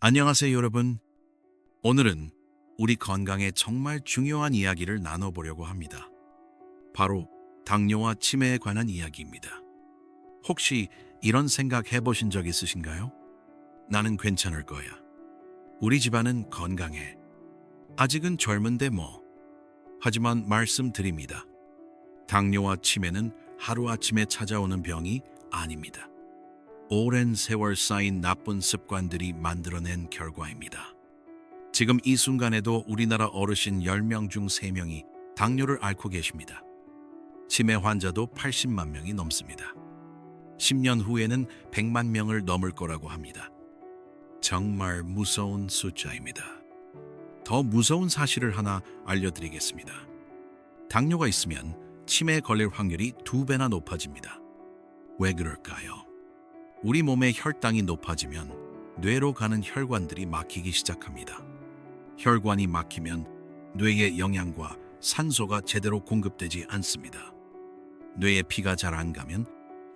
안녕하세요, 여러분. 오늘은 우리 건강에 정말 중요한 이야기를 나눠보려고 합니다. 바로 당뇨와 치매에 관한 이야기입니다. 혹시 이런 생각 해보신 적 있으신가요? 나는 괜찮을 거야. 우리 집안은 건강해. 아직은 젊은데 뭐. 하지만 말씀드립니다. 당뇨와 치매는 하루아침에 찾아오는 병이 아닙니다. 오랜 세월 쌓인 나쁜 습관들이 만들어낸 결과입니다. 지금 이 순간에도 우리나라 어르신 10명 중 3명이 당뇨를 앓고 계십니다. 치매 환자도 80만 명이 넘습니다. 10년 후에는 100만 명을 넘을 거라고 합니다. 정말 무서운 숫자입니다. 더 무서운 사실을 하나 알려드리겠습니다. 당뇨가 있으면 치매에 걸릴 확률이 2배나 높아집니다. 왜 그럴까요? 우리 몸의 혈당이 높아지면 뇌로 가는 혈관들이 막히기 시작합니다. 혈관이 막히면 뇌에 영양과 산소가 제대로 공급되지 않습니다. 뇌에 피가 잘 안 가면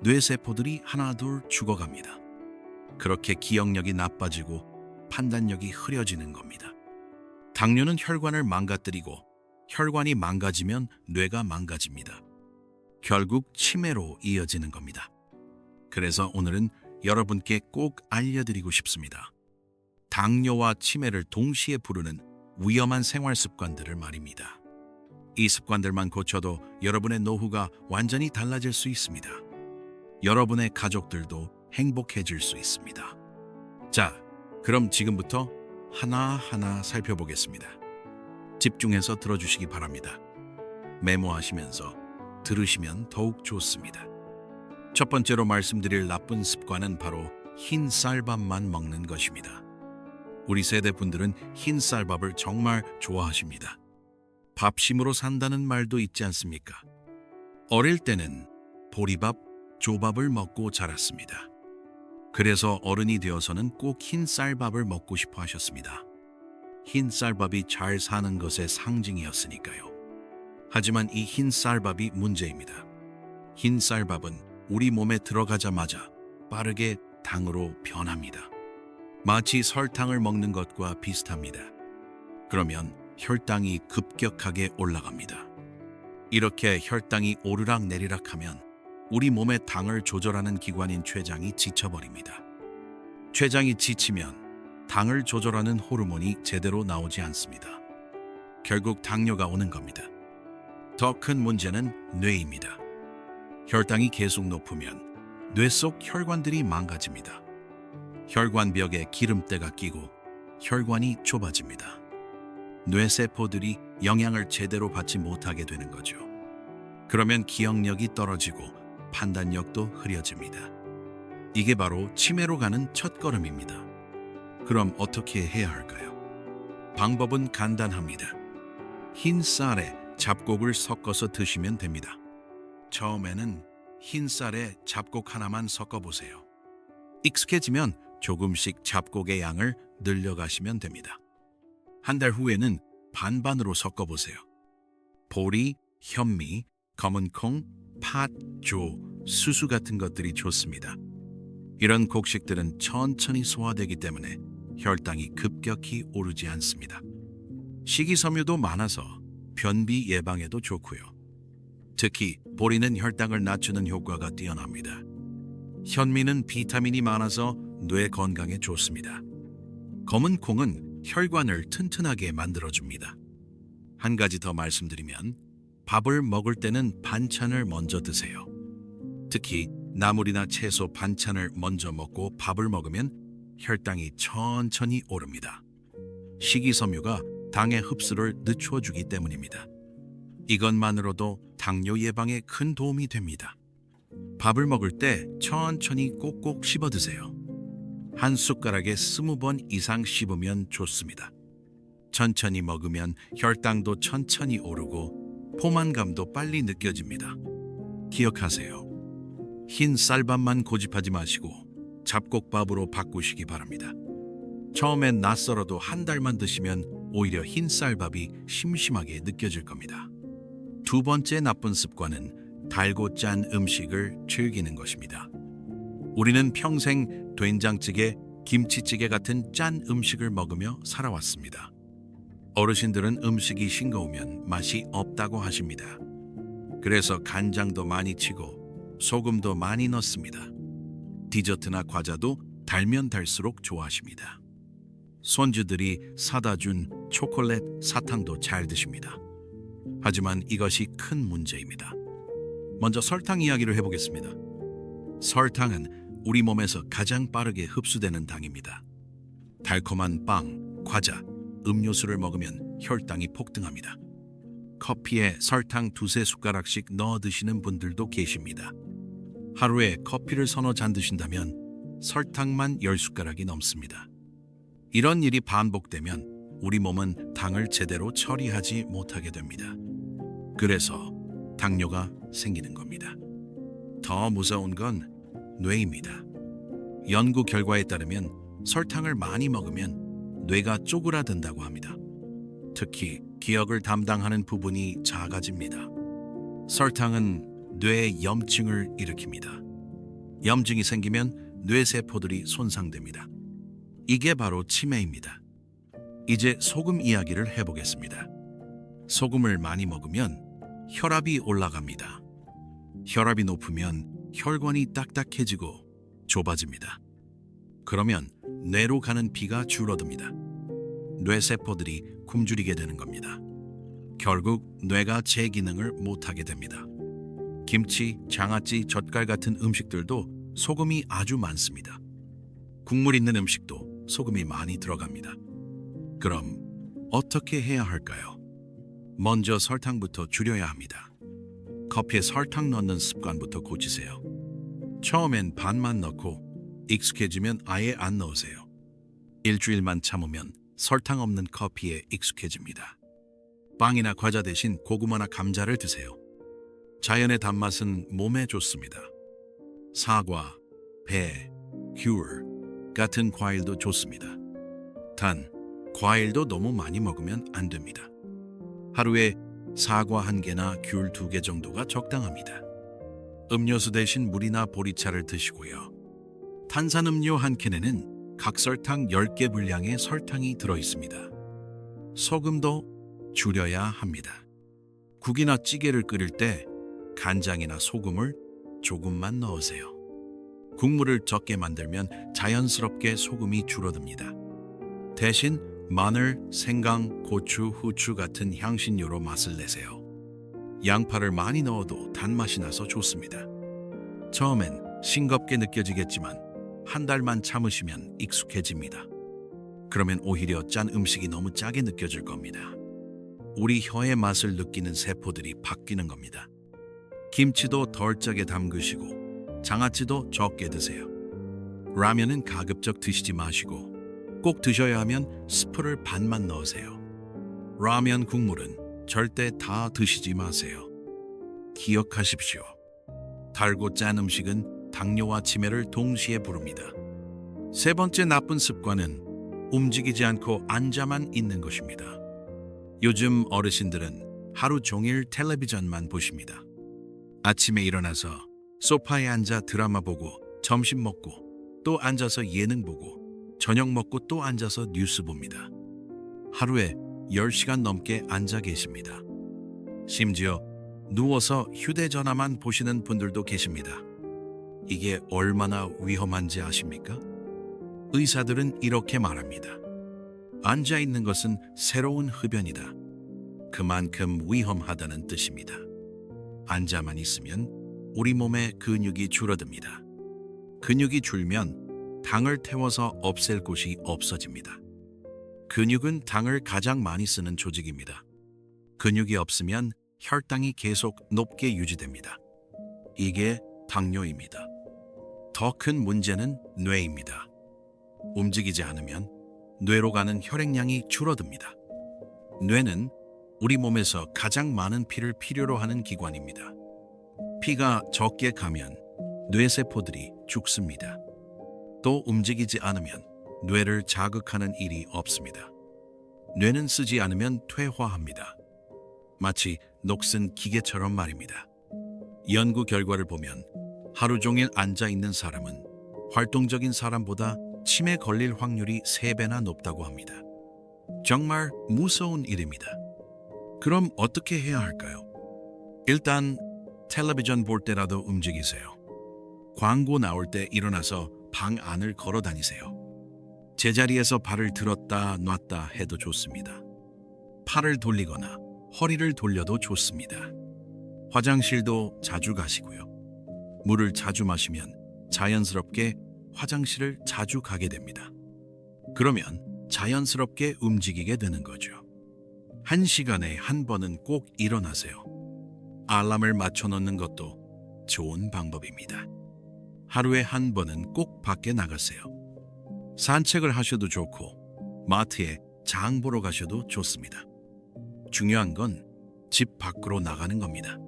뇌세포들이 하나둘 죽어갑니다. 그렇게 기억력이 나빠지고 판단력이 흐려지는 겁니다. 당뇨는 혈관을 망가뜨리고 혈관이 망가지면 뇌가 망가집니다. 결국 치매로 이어지는 겁니다. 그래서 오늘은 여러분께 꼭 알려드리고 싶습니다. 당뇨와 치매를 동시에 부르는 위험한 생활 습관들을 말입니다. 이 습관들만 고쳐도 여러분의 노후가 완전히 달라질 수 있습니다. 여러분의 가족들도 행복해질 수 있습니다. 자, 그럼 지금부터 하나하나 살펴보겠습니다. 집중해서 들어주시기 바랍니다. 메모하시면서 들으시면 더욱 좋습니다. 첫 번째로 말씀드릴 나쁜 습관은 바로 흰 쌀밥만 먹는 것입니다. 우리 세대 분들은 흰 쌀밥을 정말 좋아하십니다. 밥심으로 산다는 말도 있지 않습니까? 어릴 때는 보리밥, 조밥을 먹고 자랐습니다. 그래서 어른이 되어서는 꼭 흰 쌀밥을 먹고 싶어 하셨습니다. 흰 쌀밥이 잘 사는 것의 상징이었으니까요. 하지만 이 흰 쌀밥이 문제입니다. 흰 쌀밥은 우리 몸에 들어가자마자 빠르게 당으로 변합니다. 마치 설탕을 먹는 것과 비슷합니다. 그러면 혈당이 급격하게 올라갑니다. 이렇게 혈당이 오르락내리락 하면 우리 몸의 당을 조절하는 기관인 췌장이 지쳐버립니다. 췌장이 지치면 당을 조절하는 호르몬이 제대로 나오지 않습니다. 결국 당뇨가 오는 겁니다. 더 큰 문제는 뇌입니다. 혈당이 계속 높으면 뇌 속 혈관들이 망가집니다. 혈관벽에 기름때가 끼고 혈관이 좁아집니다. 뇌세포들이 영양을 제대로 받지 못하게 되는 거죠. 그러면 기억력이 떨어지고 판단력도 흐려집니다. 이게 바로 치매로 가는 첫걸음입니다. 그럼 어떻게 해야 할까요? 방법은 간단합니다. 흰 쌀에 잡곡을 섞어서 드시면 됩니다. 처음에는 흰 쌀에 잡곡 하나만 섞어보세요. 익숙해지면 조금씩 잡곡의 양을 늘려가시면 됩니다. 한 달 후에는 반반으로 섞어보세요. 보리, 현미, 검은 콩, 팥, 조, 수수 같은 것들이 좋습니다. 이런 곡식들은 천천히 소화되기 때문에 혈당이 급격히 오르지 않습니다. 식이섬유도 많아서 변비 예방에도 좋고요. 특히 보리는 혈당을 낮추는 효과가 뛰어납니다. 현미는 비타민이 많아서 뇌 건강에 좋습니다. 검은 콩은 혈관을 튼튼하게 만들어줍니다. 한 가지 더 말씀드리면 밥을 먹을 때는 반찬을 먼저 드세요. 특히 나물이나 채소 반찬을 먼저 먹고 밥을 먹으면 혈당이 천천히 오릅니다. 식이섬유가 당의 흡수를 늦춰주기 때문입니다. 이것만으로도 당뇨 예방에 큰 도움이 됩니다. 밥을 먹을 때 천천히 꼭꼭 씹어 드세요. 한 숟가락에 20번 이상 씹으면 좋습니다. 천천히 먹으면 혈당도 천천히 오르고 포만감도 빨리 느껴집니다. 기억하세요. 흰 쌀밥만 고집하지 마시고 잡곡밥으로 바꾸시기 바랍니다. 처음엔 낯설어도 한 달만 드시면 오히려 흰 쌀밥이 심심하게 느껴질 겁니다. 두 번째 나쁜 습관은 달고 짠 음식을 즐기는 것입니다. 우리는 평생 된장찌개, 김치찌개 같은 짠 음식을 먹으며 살아왔습니다. 어르신들은 음식이 싱거우면 맛이 없다고 하십니다. 그래서 간장도 많이 치고 소금도 많이 넣습니다. 디저트나 과자도 달면 달수록 좋아하십니다. 손주들이 사다 준 초콜릿, 사탕도 잘 드십니다. 하지만 이것이 큰 문제입니다. 먼저 설탕 이야기를 해보겠습니다. 설탕은 우리 몸에서 가장 빠르게 흡수되는 당입니다. 달콤한 빵, 과자, 음료수를 먹으면 혈당이 폭등합니다. 커피에 설탕 2~3 숟가락씩 넣어 드시는 분들도 계십니다. 하루에 커피를 서너 잔 드신다면 설탕만 10숟가락이 넘습니다. 이런 일이 반복되면 우리 몸은 당을 제대로 처리하지 못하게 됩니다. 그래서 당뇨가 생기는 겁니다. 더 무서운 건 뇌입니다. 연구 결과에 따르면 설탕을 많이 먹으면 뇌가 쪼그라든다고 합니다. 특히 기억을 담당하는 부분이 작아집니다. 설탕은 뇌에 염증을 일으킵니다. 염증이 생기면 뇌세포들이 손상됩니다. 이게 바로 치매입니다. 이제 소금 이야기를 해보겠습니다. 소금을 많이 먹으면 혈압이 올라갑니다. 혈압이 높으면 혈관이 딱딱해지고 좁아집니다. 그러면 뇌로 가는 피가 줄어듭니다. 뇌세포들이 굶주리게 되는 겁니다. 결국 뇌가 제 기능을 못하게 됩니다. 김치, 장아찌, 젓갈 같은 음식들도 소금이 아주 많습니다. 국물 있는 음식도 소금이 많이 들어갑니다. 그럼 어떻게 해야 할까요? 먼저 설탕부터 줄여야 합니다. 커피에 설탕 넣는 습관부터 고치세요. 처음엔 반만 넣고 익숙해지면 아예 안 넣으세요. 일주일만 참으면 설탕 없는 커피에 익숙해집니다. 빵이나 과자 대신 고구마나 감자를 드세요. 자연의 단맛은 몸에 좋습니다. 사과, 배, 귤 같은 과일도 좋습니다. 단, 과일도 너무 많이 먹으면 안 됩니다. 하루에 사과 1개나 귤 2개 정도가 적당합니다. 음료수 대신 물이나 보리차를 드시고요. 탄산음료 한 캔에는 각설탕 10개 분량의 설탕이 들어있습니다. 소금도 줄여야 합니다. 국이나 찌개를 끓일 때 간장이나 소금을 조금만 넣으세요. 국물을 적게 만들면 자연스럽게 소금이 줄어듭니다. 대신 마늘, 생강, 고추, 후추 같은 향신료로 맛을 내세요. 양파를 많이 넣어도 단맛이 나서 좋습니다. 처음엔 싱겁게 느껴지겠지만 한 달만 참으시면 익숙해집니다. 그러면 오히려 짠 음식이 너무 짜게 느껴질 겁니다. 우리 혀의 맛을 느끼는 세포들이 바뀌는 겁니다. 김치도 덜 짜게 담그시고 장아찌도 적게 드세요. 라면은 가급적 드시지 마시고 꼭 드셔야 하면 스프를 반만 넣으세요. 라면 국물은 절대 다 드시지 마세요. 기억하십시오. 달고 짠 음식은 당뇨와 치매를 동시에 부릅니다. 세 번째 나쁜 습관은 움직이지 않고 앉아만 있는 것입니다. 요즘 어르신들은 하루 종일 텔레비전만 보십니다. 아침에 일어나서 소파에 앉아 드라마 보고 점심 먹고 또 앉아서 예능 보고 저녁 먹고 또 앉아서 뉴스 봅니다. 하루에 10시간 넘게 앉아 계십니다. 심지어 누워서 휴대전화만 보시는 분들도 계십니다. 이게 얼마나 위험한지 아십니까? 의사들은 이렇게 말합니다. 앉아 있는 것은 새로운 흡연이다. 그만큼 위험하다는 뜻입니다. 앉아만 있으면 우리 몸의 근육이 줄어듭니다. 근육이 줄면 당을 태워서 없앨 곳이 없어집니다. 근육은 당을 가장 많이 쓰는 조직입니다. 근육이 없으면 혈당이 계속 높게 유지됩니다. 이게 당뇨입니다. 더 큰 문제는 뇌입니다. 움직이지 않으면 뇌로 가는 혈액량이 줄어듭니다. 뇌는 우리 몸에서 가장 많은 피를 필요로 하는 기관입니다. 피가 적게 가면 뇌세포들이 죽습니다. 또 움직이지 않으면 뇌를 자극하는 일이 없습니다. 뇌는 쓰지 않으면 퇴화합니다. 마치 녹슨 기계처럼 말입니다. 연구 결과를 보면 하루 종일 앉아 있는 사람은 활동적인 사람보다 치매 걸릴 확률이 3배나 높다고 합니다. 정말 무서운 일입니다. 그럼 어떻게 해야 할까요? 일단 텔레비전 볼 때라도 움직이세요. 광고 나올 때 일어나서 방 안을 걸어 다니세요. 제자리에서 발을 들었다 놨다 해도 좋습니다. 팔을 돌리거나 허리를 돌려도 좋습니다. 화장실도 자주 가시고요. 물을 자주 마시면 자연스럽게 화장실을 자주 가게 됩니다. 그러면 자연스럽게 움직이게 되는 거죠. 1시간에 한 번은 꼭 일어나세요. 알람을 맞춰 놓는 것도 좋은 방법입니다. 하루에 한 번은 꼭 밖에 나가세요. 산책을 하셔도 좋고 마트에 장 보러 가셔도 좋습니다. 중요한 건 집 밖으로 나가는 겁니다.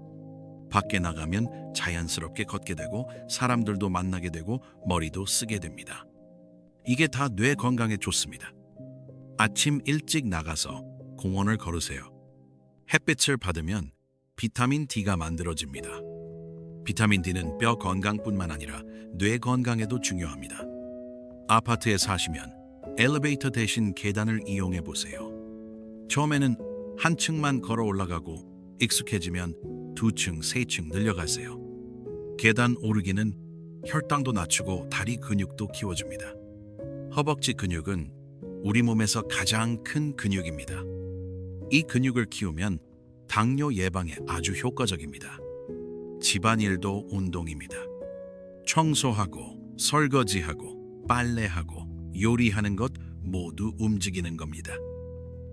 밖에 나가면 자연스럽게 걷게 되고 사람들도 만나게 되고 머리도 쓰게 됩니다. 이게 다 뇌 건강에 좋습니다. 아침 일찍 나가서 공원을 걸으세요. 햇빛을 받으면 비타민 D가 만들어집니다. 비타민 D는 뼈 건강뿐만 아니라 뇌 건강에도 중요합니다. 아파트에 사시면 엘리베이터 대신 계단을 이용해 보세요. 처음에는 한 층만 걸어 올라가고 익숙해지면 2층, 3층 늘려가세요. 계단 오르기는 혈당도 낮추고 다리 근육도 키워줍니다. 허벅지 근육은 우리 몸에서 가장 큰 근육입니다. 이 근육을 키우면 당뇨 예방에 아주 효과적입니다. 집안일도 운동입니다. 청소하고 설거지하고 빨래하고 요리하는 것 모두 움직이는 겁니다.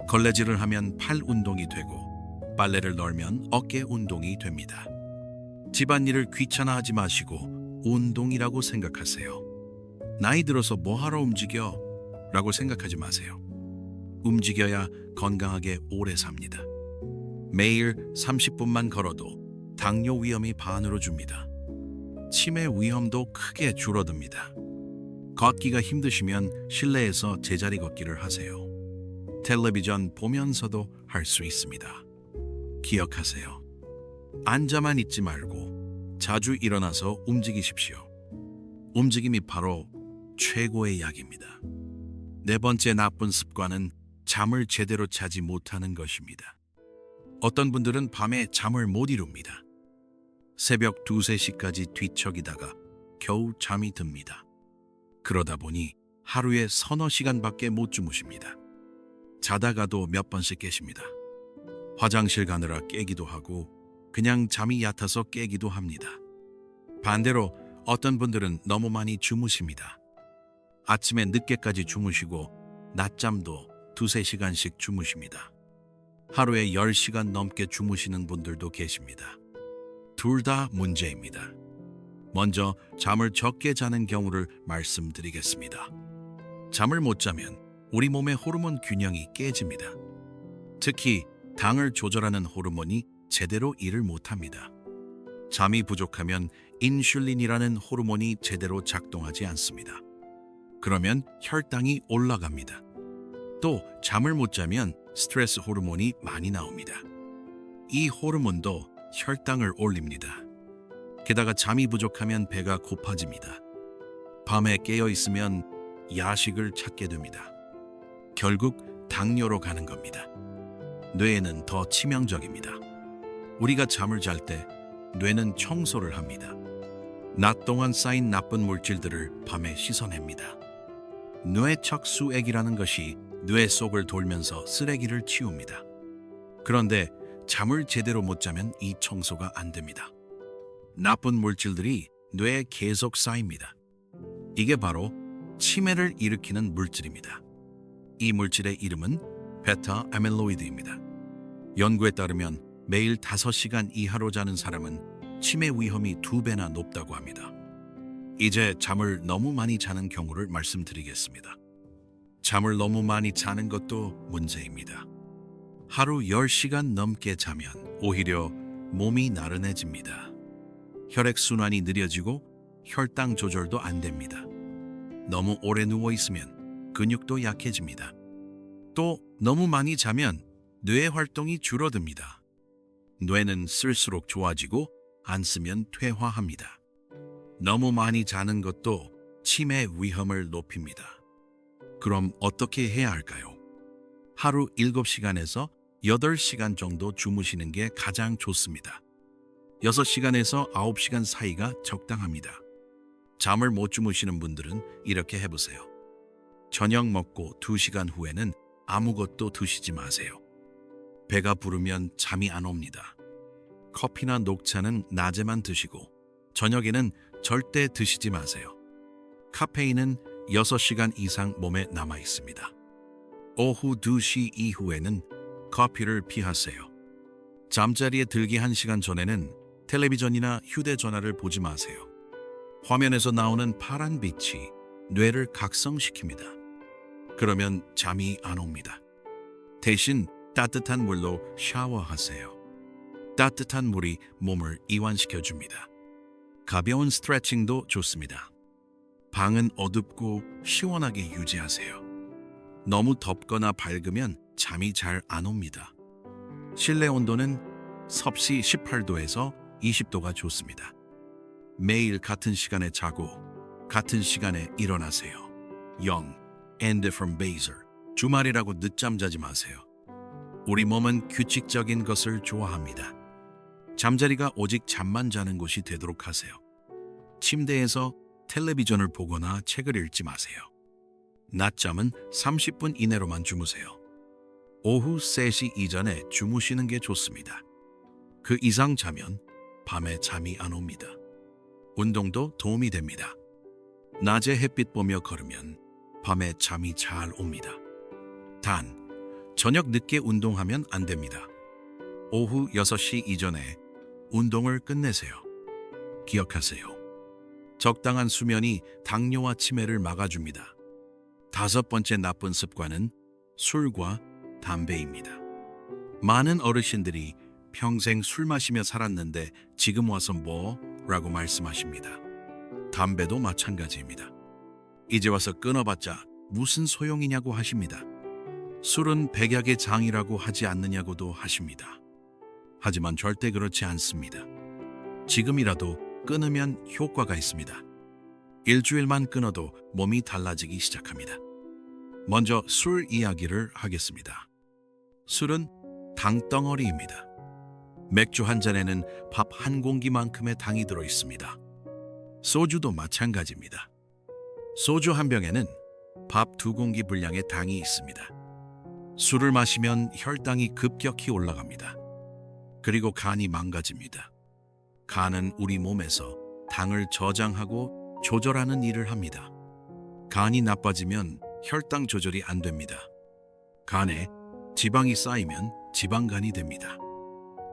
걸레질을 하면 팔 운동이 되고 빨래를 널면 어깨 운동이 됩니다. 집안일을 귀찮아하지 마시고 운동이라고 생각하세요. 나이 들어서 뭐하러 움직여? 라고 생각하지 마세요. 움직여야 건강하게 오래 삽니다. 매일 30분만 걸어도 당뇨 위험이 반으로 줍니다. 치매 위험도 크게 줄어듭니다. 걷기가 힘드시면 실내에서 제자리 걷기를 하세요. 텔레비전 보면서도 할 수 있습니다. 기억하세요. 앉아만 있지 말고 자주 일어나서 움직이십시오. 움직임이 바로 최고의 약입니다. 네 번째 나쁜 습관은 잠을 제대로 자지 못하는 것입니다. 어떤 분들은 밤에 잠을 못 이룹니다. 새벽 2, 3시까지 뒤척이다가 겨우 잠이 듭니다. 그러다 보니 하루에 서너 시간밖에 못 주무십니다. 자다가도 몇 번씩 깨십니다. 화장실 가느라 깨기도 하고 그냥 잠이 얕아서 깨기도 합니다. 반대로 어떤 분들은 너무 많이 주무십니다. 아침에 늦게까지 주무시고 낮잠도 2, 3시간씩 주무십니다. 하루에 10시간 넘게 주무시는 분들도 계십니다. 둘 다 문제입니다. 먼저 잠을 적게 자는 경우를 말씀드리겠습니다. 잠을 못 자면 우리 몸의 호르몬 균형이 깨집니다. 특히 당을 조절하는 호르몬이 제대로 일을 못합니다. 잠이 부족하면 인슐린이라는 호르몬이 제대로 작동하지 않습니다. 그러면 혈당이 올라갑니다. 또 잠을 못 자면 스트레스 호르몬이 많이 나옵니다. 이 호르몬도 혈당을 올립니다. 게다가 잠이 부족하면 배가 고파집니다. 밤에 깨어 있으면 야식을 찾게 됩니다. 결국 당뇨로 가는 겁니다. 뇌에는 더 치명적입니다. 우리가 잠을 잘 때 뇌는 청소를 합니다. 낮 동안 쌓인 나쁜 물질들을 밤에 씻어냅니다. 뇌척수액이라는 것이 뇌 속을 돌면서 쓰레기를 치웁니다. 그런데 잠을 제대로 못 자면 이 청소가 안 됩니다. 나쁜 물질들이 뇌에 계속 쌓입니다. 이게 바로 치매를 일으키는 물질입니다. 이 물질의 이름은 베타 아밀로이드입니다. 연구에 따르면 매일 5시간 이하로 자는 사람은 치매 위험이 2배나 높다고 합니다. 이제 잠을 너무 많이 자는 경우를 말씀드리겠습니다. 잠을 너무 많이 자는 것도 문제입니다. 하루 10시간 넘게 자면 오히려 몸이 나른해집니다. 혈액순환이 느려지고 혈당 조절도 안 됩니다. 너무 오래 누워 있으면 근육도 약해집니다. 또 너무 많이 자면 뇌 활동이 줄어듭니다. 뇌는 쓸수록 좋아지고 안 쓰면 퇴화합니다. 너무 많이 자는 것도 치매 위험을 높입니다. 그럼 어떻게 해야 할까요? 하루 7시간에서 8시간 정도 주무시는 게 가장 좋습니다. 6시간에서 9시간 사이가 적당합니다. 잠을 못 주무시는 분들은 이렇게 해보세요. 저녁 먹고 2시간 후에는 아무것도 드시지 마세요. 배가 부르면 잠이 안 옵니다. 커피나 녹차는 낮에만 드시고 저녁에는 절대 드시지 마세요. 카페인은 6시간 이상 몸에 남아 있습니다. 오후 2시 이후에는 커피를 피하세요. 잠자리에 들기 1시간 전에는 텔레비전이나 휴대전화를 보지 마세요. 화면에서 나오는 파란 빛이 뇌를 각성시킵니다. 그러면 잠이 안 옵니다. 대신 따뜻한 물로 샤워하세요. 따뜻한 물이 몸을 이완시켜줍니다. 가벼운 스트레칭도 좋습니다. 방은 어둡고 시원하게 유지하세요. 너무 덥거나 밝으면 잠이 잘 안 옵니다. 실내 온도는 섭씨 18도에서 20도가 좋습니다. 매일 같은 시간에 자고 같은 시간에 일어나세요. Young, Andy from Baser. 주말이라고 늦잠 자지 마세요. 우리 몸은 규칙적인 것을 좋아합니다. 잠자리가 오직 잠만 자는 곳이 되도록 하세요. 침대에서 텔레비전을 보거나 책을 읽지 마세요. 낮잠은 30분 이내로만 주무세요. 오후 3시 이전에 주무시는 게 좋습니다. 그 이상 자면 밤에 잠이 안 옵니다. 운동도 도움이 됩니다. 낮에 햇빛 보며 걸으면 밤에 잠이 잘 옵니다. 단, 저녁 늦게 운동하면 안 됩니다. 오후 6시 이전에 운동을 끝내세요. 기억하세요. 적당한 수면이 당뇨와 치매를 막아줍니다. 5번째 나쁜 습관은 술과 담배입니다. 많은 어르신들이 평생 술 마시며 살았는데 지금 와서 뭐? 라고 말씀하십니다. 담배도 마찬가지입니다. 이제 와서 끊어봤자 무슨 소용이냐고 하십니다. 술은 백약의 장이라고 하지 않느냐고도 하십니다. 하지만 절대 그렇지 않습니다. 지금이라도 끊으면 효과가 있습니다. 일주일만 끊어도 몸이 달라지기 시작합니다. 먼저 술 이야기를 하겠습니다. 술은 당덩어리입니다. 맥주 한 잔에는 밥 한 공기만큼의 당이 들어 있습니다. 소주도 마찬가지입니다. 소주 한 병에는 밥 2공기 분량의 당이 있습니다. 술을 마시면 혈당이 급격히 올라갑니다. 그리고 간이 망가집니다. 간은 우리 몸에서 당을 저장하고 조절하는 일을 합니다. 간이 나빠지면 혈당 조절이 안 됩니다. 간에 지방이 쌓이면 지방간이 됩니다.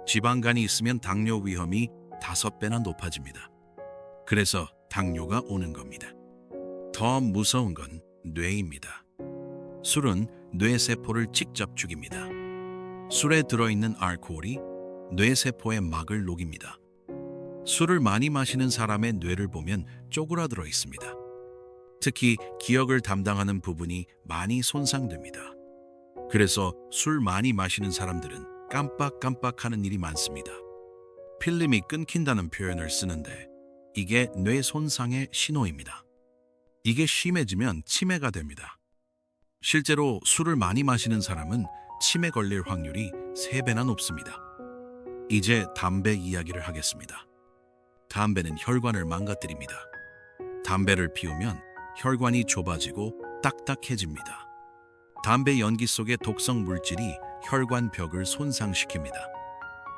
지방간이 있으면 당뇨 위험이 5배나 높아집니다. 그래서 당뇨가 오는 겁니다. 더 무서운 건 뇌입니다. 술은 뇌세포를 직접 죽입니다. 술에 들어있는 알코올이 뇌세포의 막을 녹입니다. 술을 많이 마시는 사람의 뇌를 보면 쪼그라들어 있습니다. 특히 기억을 담당하는 부분이 많이 손상됩니다. 그래서 술 많이 마시는 사람들은 깜빡깜빡하는 일이 많습니다. 필름이 끊긴다는 표현을 쓰는데 이게 뇌 손상의 신호입니다. 이게 심해지면 치매가 됩니다. 실제로 술을 많이 마시는 사람은 치매 걸릴 확률이 3배나 높습니다. 이제 담배 이야기를 하겠습니다. 담배는 혈관을 망가뜨립니다. 담배를 피우면 혈관이 좁아지고 딱딱해집니다. 담배 연기 속의 독성 물질이 혈관 벽을 손상시킵니다.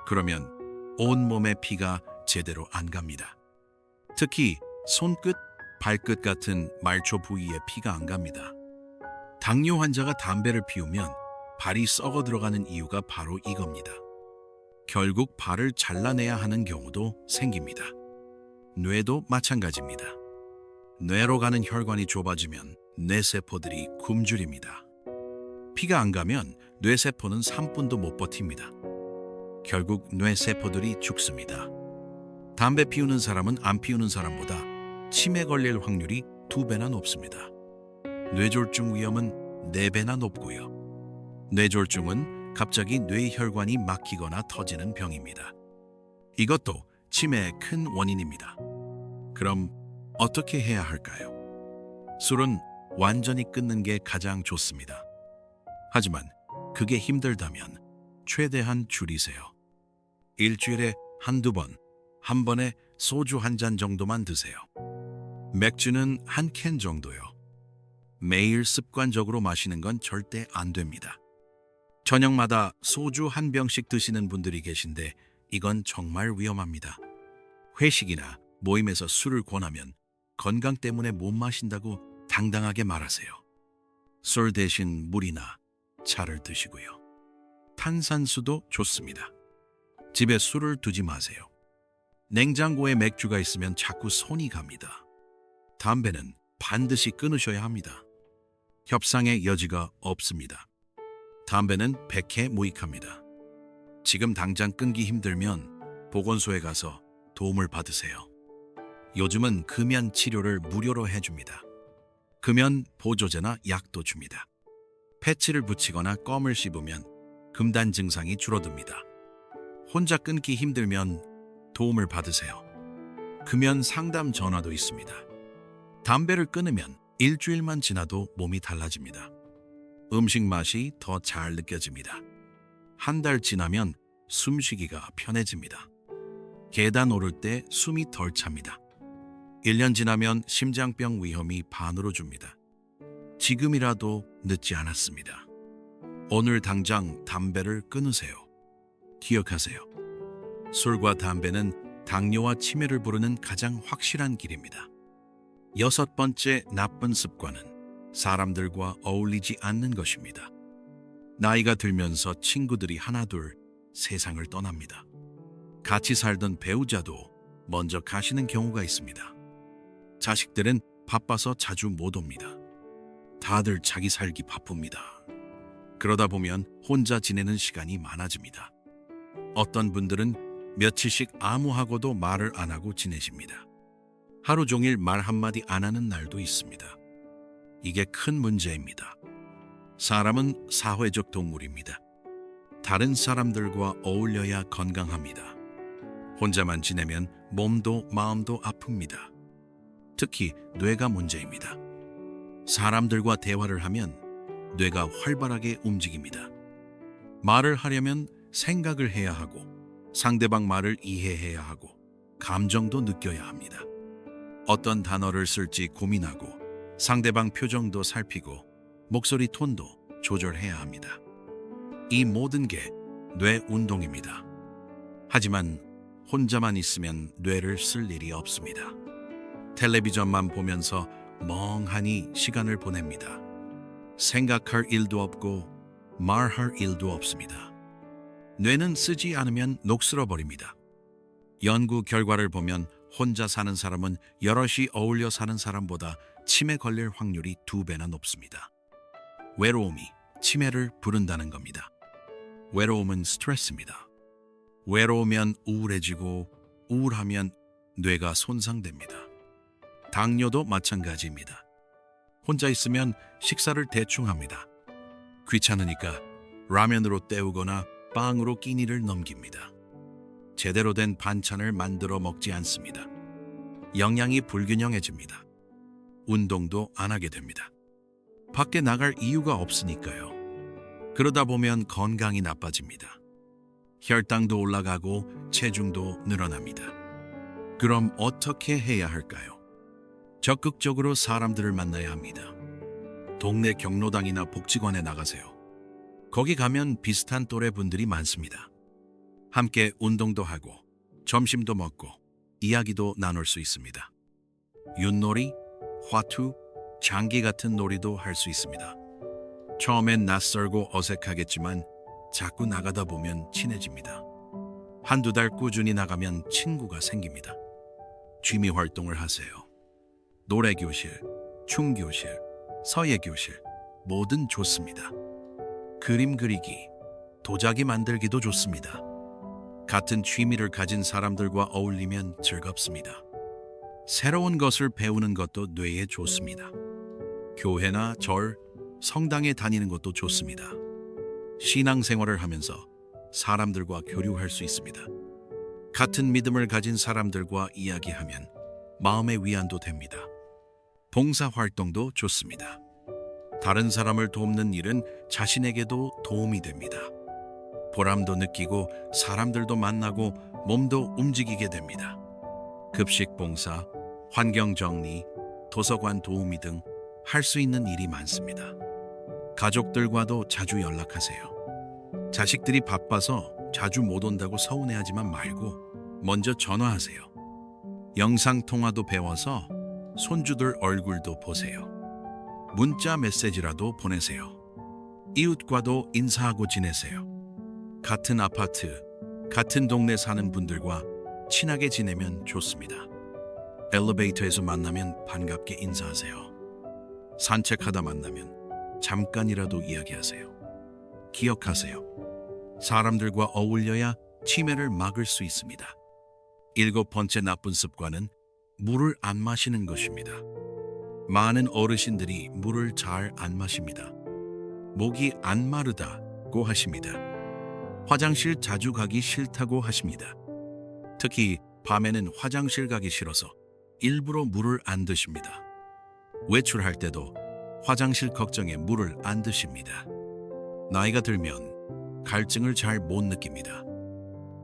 그러면 온몸에 피가 제대로 안 갑니다. 특히 손끝, 발끝 같은 말초 부위에 피가 안 갑니다. 당뇨 환자가 담배를 피우면 발이 썩어 들어가는 이유가 바로 이겁니다. 결국 발을 잘라내야 하는 경우도 생깁니다. 뇌도 마찬가지입니다. 뇌로 가는 혈관이 좁아지면 뇌세포들이 굶주립니다. 피가 안 가면 뇌세포는 3분도 못 버팁니다. 결국 뇌세포들이 죽습니다. 담배 피우는 사람은 안 피우는 사람보다 치매 걸릴 확률이 2배나 높습니다. 뇌졸중 위험은 4배나 높고요. 뇌졸중은 갑자기 뇌혈관이 막히거나 터지는 병입니다. 이것도 치매의 큰 원인입니다. 그럼 어떻게 해야 할까요? 술은 완전히 끊는 게 가장 좋습니다. 하지만 그게 힘들다면 최대한 줄이세요. 일주일에 한두 번, 한 번에 소주 한 잔 정도만 드세요. 맥주는 한 캔 정도요. 매일 습관적으로 마시는 건 절대 안 됩니다. 저녁마다 소주 한 병씩 드시는 분들이 계신데 이건 정말 위험합니다. 회식이나 모임에서 술을 권하면 건강 때문에 못 마신다고 당당하게 말하세요. 술 대신 물이나 차를 드시고요. 탄산수도 좋습니다. 집에 술을 두지 마세요. 냉장고에 맥주가 있으면 자꾸 손이 갑니다. 담배는 반드시 끊으셔야 합니다. 협상의 여지가 없습니다. 담배는 백해 무익합니다. 지금 당장 끊기 힘들면 보건소에 가서 도움을 받으세요. 요즘은 금연 치료를 무료로 해줍니다. 금연 보조제나 약도 줍니다. 패치를 붙이거나 껌을 씹으면 금단 증상이 줄어듭니다. 혼자 끊기 힘들면 도움을 받으세요. 금연 상담 전화도 있습니다. 담배를 끊으면 일주일만 지나도 몸이 달라집니다. 음식 맛이 더 잘 느껴집니다. 한 달 지나면 숨쉬기가 편해집니다. 계단 오를 때 숨이 덜 찹니다. 1년 지나면 심장병 위험이 반으로 줍니다. 지금이라도 늦지 않았습니다. 오늘 당장 담배를 끊으세요. 기억하세요. 술과 담배는 당뇨와 치매를 부르는 가장 확실한 길입니다. 6번째 나쁜 습관은 사람들과 어울리지 않는 것입니다. 나이가 들면서 친구들이 하나둘 세상을 떠납니다. 같이 살던 배우자도 먼저 가시는 경우가 있습니다. 자식들은 바빠서 자주 못 옵니다. 다들 자기 살기 바쁩니다. 그러다 보면 혼자 지내는 시간이 많아집니다. 어떤 분들은 며칠씩 아무하고도 말을 안 하고 지내십니다. 하루 종일 말 한마디 안 하는 날도 있습니다. 이게 큰 문제입니다. 사람은 사회적 동물입니다. 다른 사람들과 어울려야 건강합니다. 혼자만 지내면 몸도 마음도 아픕니다. 특히 뇌가 문제입니다. 사람들과 대화를 하면 뇌가 활발하게 움직입니다. 말을 하려면 생각을 해야 하고 상대방 말을 이해해야 하고 감정도 느껴야 합니다. 어떤 단어를 쓸지 고민하고 상대방 표정도 살피고 목소리 톤도 조절해야 합니다. 이 모든 게 뇌 운동입니다. 하지만 혼자만 있으면 뇌를 쓸 일이 없습니다. 텔레비전만 보면서 멍하니 시간을 보냅니다. 생각할 일도 없고 말할 일도 없습니다. 뇌는 쓰지 않으면 녹슬어버립니다. 연구 결과를 보면 혼자 사는 사람은 여럿이 어울려 사는 사람보다 치매 걸릴 확률이 2배나 높습니다. 외로움이 치매를 부른다는 겁니다. 외로움은 스트레스입니다. 외로우면 우울해지고 우울하면 뇌가 손상됩니다. 당뇨도 마찬가지입니다. 혼자 있으면 식사를 대충 합니다. 귀찮으니까 라면으로 때우거나 빵으로 끼니를 넘깁니다. 제대로 된 반찬을 만들어 먹지 않습니다. 영양이 불균형해집니다. 운동도 안 하게 됩니다. 밖에 나갈 이유가 없으니까요. 그러다 보면 건강이 나빠집니다. 혈당도 올라가고 체중도 늘어납니다. 그럼 어떻게 해야 할까요? 적극적으로 사람들을 만나야 합니다. 동네 경로당이나 복지관에 나가세요. 거기 가면 비슷한 또래 분들이 많습니다. 함께 운동도 하고 점심도 먹고 이야기도 나눌 수 있습니다. 윷놀이, 화투, 장기 같은 놀이도 할 수 있습니다. 처음엔 낯설고 어색하겠지만 자꾸 나가다 보면 친해집니다. 한두 달 꾸준히 나가면 친구가 생깁니다. 취미 활동을 하세요. 노래교실, 춤교실, 서예교실, 뭐든 좋습니다. 그림 그리기, 도자기 만들기도 좋습니다. 같은 취미를 가진 사람들과 어울리면 즐겁습니다. 새로운 것을 배우는 것도 뇌에 좋습니다. 교회나 절, 성당에 다니는 것도 좋습니다. 신앙생활을 하면서 사람들과 교류할 수 있습니다. 같은 믿음을 가진 사람들과 이야기하면 마음의 위안도 됩니다. 봉사활동도 좋습니다. 다른 사람을 돕는 일은 자신에게도 도움이 됩니다. 보람도 느끼고 사람들도 만나고 몸도 움직이게 됩니다. 급식 봉사, 환경 정리, 도서관 도우미 등 할 수 있는 일이 많습니다. 가족들과도 자주 연락하세요. 자식들이 바빠서 자주 못 온다고 서운해하지만 말고 먼저 전화하세요. 영상통화도 배워서 손주들 얼굴도 보세요. 문자 메시지라도 보내세요. 이웃과도 인사하고 지내세요. 같은 아파트, 같은 동네 사는 분들과 친하게 지내면 좋습니다. 엘리베이터에서 만나면 반갑게 인사하세요. 산책하다 만나면 잠깐이라도 이야기하세요. 기억하세요. 사람들과 어울려야 치매를 막을 수 있습니다. 7번째 나쁜 습관은 물을 안 마시는 것입니다. 많은 어르신들이 물을 잘 안 마십니다. 목이 안 마르다고 하십니다. 화장실 자주 가기 싫다고 하십니다. 특히 밤에는 화장실 가기 싫어서 일부러 물을 안 드십니다. 외출할 때도 화장실 걱정에 물을 안 드십니다. 나이가 들면 갈증을 잘 못 느낍니다.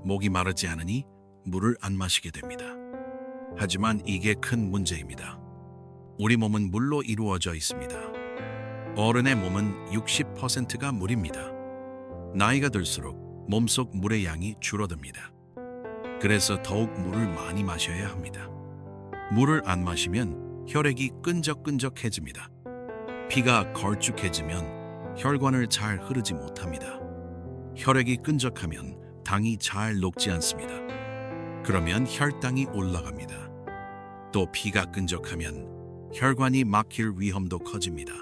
목이 마르지 않으니 물을 안 마시게 됩니다. 하지만 이게 큰 문제입니다. 우리 몸은 물로 이루어져 있습니다. 어른의 몸은 60%가 물입니다. 나이가 들수록 몸속 물의 양이 줄어듭니다. 그래서 더욱 물을 많이 마셔야 합니다. 물을 안 마시면 혈액이 끈적끈적해집니다. 피가 걸쭉해지면 혈관을 잘 흐르지 못합니다. 혈액이 끈적하면 당이 잘 녹지 않습니다. 그러면 혈당이 올라갑니다. 또 피가 끈적하면 혈관이 막힐 위험도 커집니다.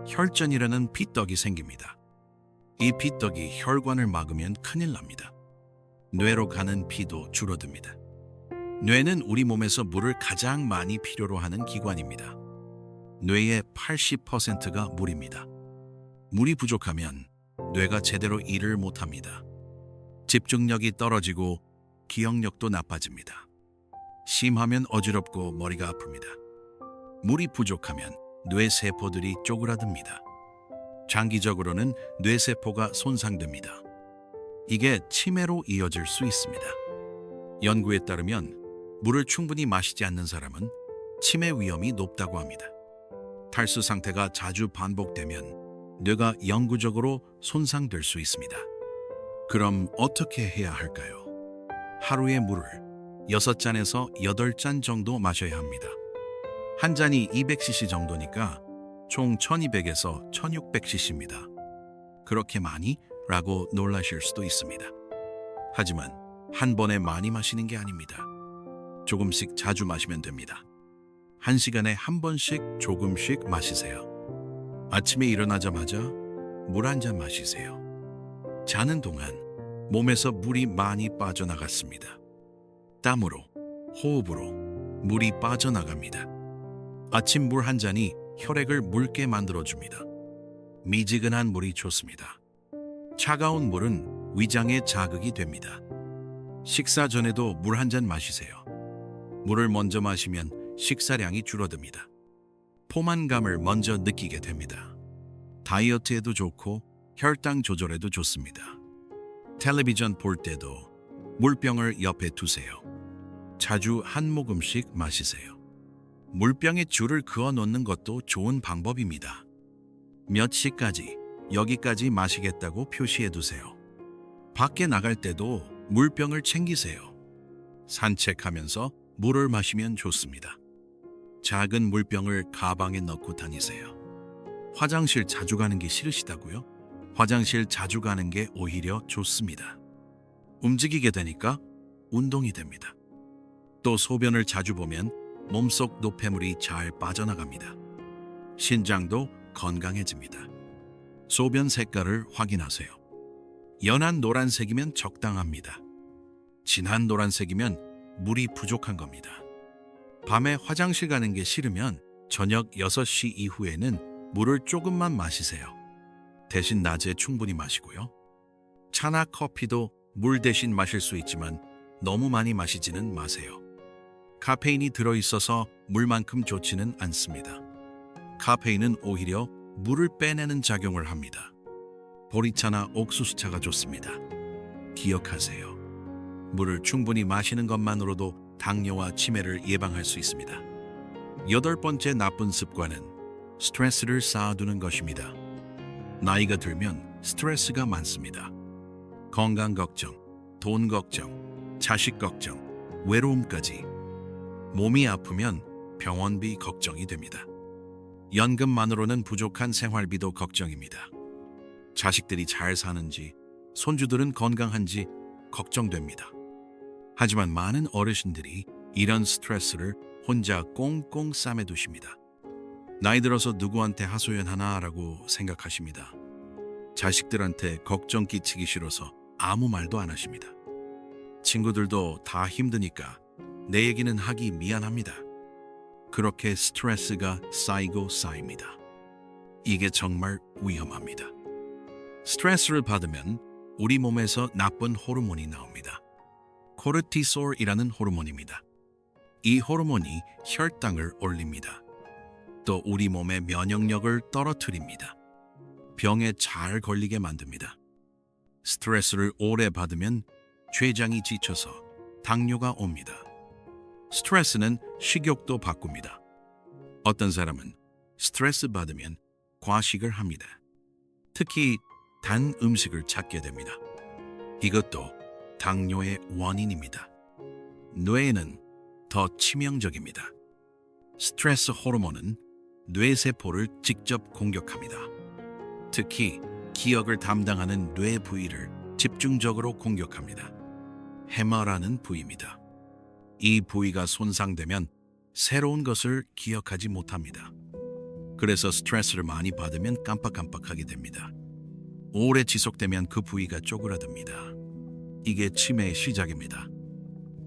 혈전이라는 피떡이 생깁니다. 이 피떡이 혈관을 막으면 큰일 납니다. 뇌로 가는 피도 줄어듭니다. 뇌는 우리 몸에서 물을 가장 많이 필요로 하는 기관입니다. 뇌의 80%가 물입니다. 물이 부족하면 뇌가 제대로 일을 못합니다. 집중력이 떨어지고 기억력도 나빠집니다. 심하면 어지럽고 머리가 아픕니다. 물이 부족하면 뇌세포들이 쪼그라듭니다. 장기적으로는 뇌세포가 손상됩니다. 이게 치매로 이어질 수 있습니다. 연구에 따르면 물을 충분히 마시지 않는 사람은 치매 위험이 높다고 합니다. 탈수 상태가 자주 반복되면 뇌가 영구적으로 손상될 수 있습니다. 그럼 어떻게 해야 할까요? 하루에 물을 6잔에서 8잔 정도 마셔야 합니다. 한 잔이 200cc 정도니까 총 1200에서 1600cc입니다. 그렇게 많이? 라고 놀라실 수도 있습니다. 하지만 한 번에 많이 마시는 게 아닙니다. 조금씩 자주 마시면 됩니다. 1시간에 한 번씩 조금씩 마시세요. 아침에 일어나자마자 물 한 잔 마시세요. 자는 동안 몸에서 물이 많이 빠져나갔습니다. 땀으로, 호흡으로 물이 빠져나갑니다. 아침 물 한 잔이 혈액을 묽게 만들어줍니다. 미지근한 물이 좋습니다. 차가운 물은 위장에 자극이 됩니다. 식사 전에도 물 한 잔 마시세요. 물을 먼저 마시면 식사량이 줄어듭니다. 포만감을 먼저 느끼게 됩니다. 다이어트에도 좋고 혈당 조절에도 좋습니다. 텔레비전 볼 때도 물병을 옆에 두세요. 자주 한 모금씩 마시세요. 물병에 줄을 그어 놓는 것도 좋은 방법입니다. 몇 시까지 여기까지 마시겠다고 표시해 두세요. 밖에 나갈 때도 물병을 챙기세요. 산책하면서 물을 마시면 좋습니다. 작은 물병을 가방에 넣고 다니세요. 화장실 자주 가는 게 싫으시다고요? 화장실 자주 가는 게 오히려 좋습니다. 움직이게 되니까 운동이 됩니다. 또 소변을 자주 보면 몸속 노폐물이 잘 빠져나갑니다. 신장도 건강해집니다. 소변 색깔을 확인하세요. 연한 노란색이면 적당합니다. 진한 노란색이면 물이 부족한 겁니다. 밤에 화장실 가는 게 싫으면 저녁 6시 이후에는 물을 조금만 마시세요. 대신 낮에 충분히 마시고요. 차나 커피도 물 대신 마실 수 있지만 너무 많이 마시지는 마세요. 카페인이 들어있어서 물만큼 좋지는 않습니다. 카페인은 오히려 물을 빼내는 작용을 합니다. 보리차나 옥수수차가 좋습니다. 기억하세요. 물을 충분히 마시는 것만으로도 당뇨와 치매를 예방할 수 있습니다. 8번째 나쁜 습관은 스트레스를 쌓아두는 것입니다. 나이가 들면 스트레스가 많습니다. 건강 걱정, 돈 걱정, 자식 걱정, 외로움까지. 몸이 아프면 병원비 걱정이 됩니다. 연금만으로는 부족한 생활비도 걱정입니다. 자식들이 잘 사는지, 손주들은 건강한지 걱정됩니다. 하지만 많은 어르신들이 이런 스트레스를 혼자 꽁꽁 싸매두십니다. 나이 들어서 누구한테 하소연하나라고 생각하십니다. 자식들한테 걱정 끼치기 싫어서 아무 말도 안 하십니다. 친구들도 다 힘드니까 내 얘기는 하기 미안합니다. 그렇게 스트레스가 쌓이고 쌓입니다. 이게 정말 위험합니다. 스트레스를 받으면 우리 몸에서 나쁜 호르몬이 나옵니다. 코르티솔이라는 호르몬입니다. 이 호르몬이 혈당을 올립니다. 또 우리 몸의 면역력을 떨어뜨립니다. 병에 잘 걸리게 만듭니다. 스트레스를 오래 받으면 췌장이 지쳐서 당뇨가 옵니다. 스트레스는 식욕도 바꿉니다. 어떤 사람은 스트레스 받으면 과식을 합니다. 특히 단 음식을 찾게 됩니다. 이것도 당뇨의 원인입니다. 뇌에는 더 치명적입니다. 스트레스 호르몬은 뇌세포를 직접 공격합니다. 특히 기억을 담당하는 뇌 부위를 집중적으로 공격합니다. 해마라는 부위입니다. 이 부위가 손상되면 새로운 것을 기억하지 못합니다. 그래서 스트레스를 많이 받으면 깜빡깜빡하게 됩니다. 오래 지속되면 그 부위가 쪼그라듭니다. 이게 치매의 시작입니다.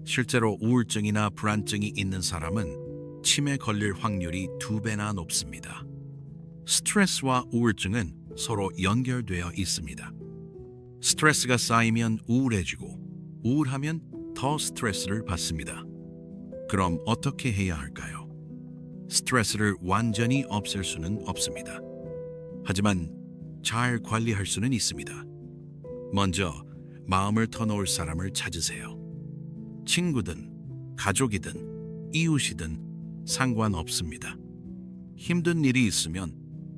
실제로 우울증이나 불안증이 있는 사람은 치매 걸릴 확률이 2배나 높습니다. 스트레스와 우울증은 서로 연결되어 있습니다. 스트레스가 쌓이면 우울해지고 우울하면 더 스트레스를 받습니다. 그럼 어떻게 해야 할까요? 스트레스를 완전히 없앨 수는 없습니다. 하지만 잘 관리할 수는 있습니다. 먼저 마음을 터놓을 사람을 찾으세요. 친구든 가족이든 이웃이든 상관없습니다. 힘든 일이 있으면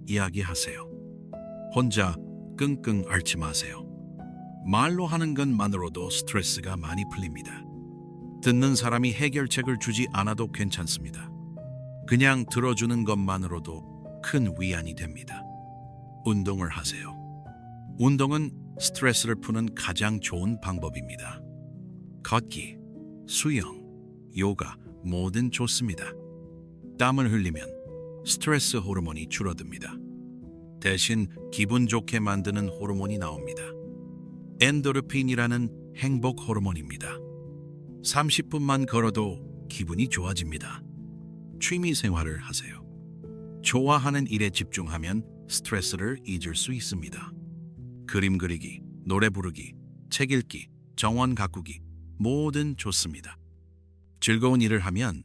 이야기하세요. 혼자 끙끙 앓지 마세요. 말로 하는 것만으로도 스트레스가 많이 풀립니다. 듣는 사람이 해결책을 주지 않아도 괜찮습니다. 그냥 들어주는 것만으로도 큰 위안이 됩니다. 운동을 하세요. 운동은 스트레스를 푸는 가장 좋은 방법입니다. 걷기, 수영, 요가 뭐든 좋습니다. 땀을 흘리면 스트레스 호르몬이 줄어듭니다. 대신 기분 좋게 만드는 호르몬이 나옵니다. 엔도르핀이라는 행복 호르몬입니다. 30분만 걸어도 기분이 좋아집니다. 취미 생활을 하세요. 좋아하는 일에 집중하면 스트레스를 잊을 수 있습니다. 그림 그리기, 노래 부르기, 책 읽기, 정원 가꾸기 뭐든 좋습니다. 즐거운 일을 하면